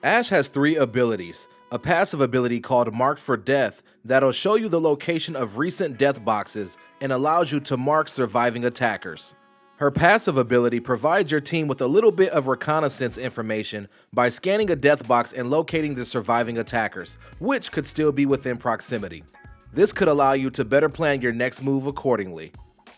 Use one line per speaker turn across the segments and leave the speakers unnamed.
Ashe has three abilities. A passive ability called Marked for Death that'll show you the location of recent death boxes and allows you to mark surviving attackers. Her passive ability provides your team with a little bit of reconnaissance information by scanning a death box and locating the surviving attackers, which could still be within proximity. This could allow you to better plan your next move accordingly.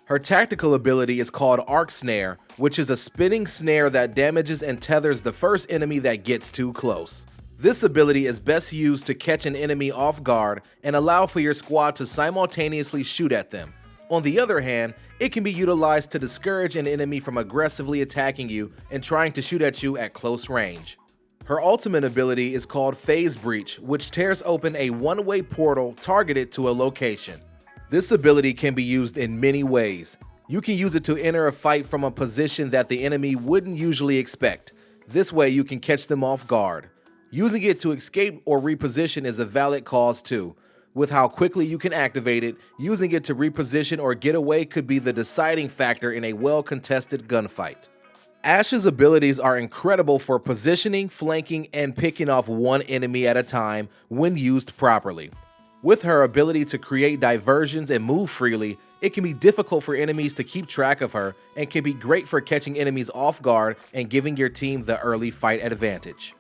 Her tactical ability is called Arc Snare, which is a spinning snare that damages and tethers the first enemy that gets too close. This ability is best used to catch an enemy off guard and allow for your squad to simultaneously shoot at them. On the other hand, it can be utilized to discourage an enemy from aggressively attacking you and trying to shoot at you at close range. Her ultimate ability is called Phase Breach, which tears open a one-way portal targeted to a location. This ability can be used in many ways. You can use it to enter a fight from a position that the enemy wouldn't usually expect. This way you can catch them off guard. Using it to escape or reposition is a valid cause too. With how quickly you can activate it, using it to reposition or get away could be the deciding factor in a well-contested gunfight. Ashe's abilities are incredible for positioning, flanking, and picking off one enemy at a time when used properly. With her ability to create diversions and move freely, it can be difficult for enemies to keep track of her and can be great for catching enemies off guard and giving your team the early fight advantage.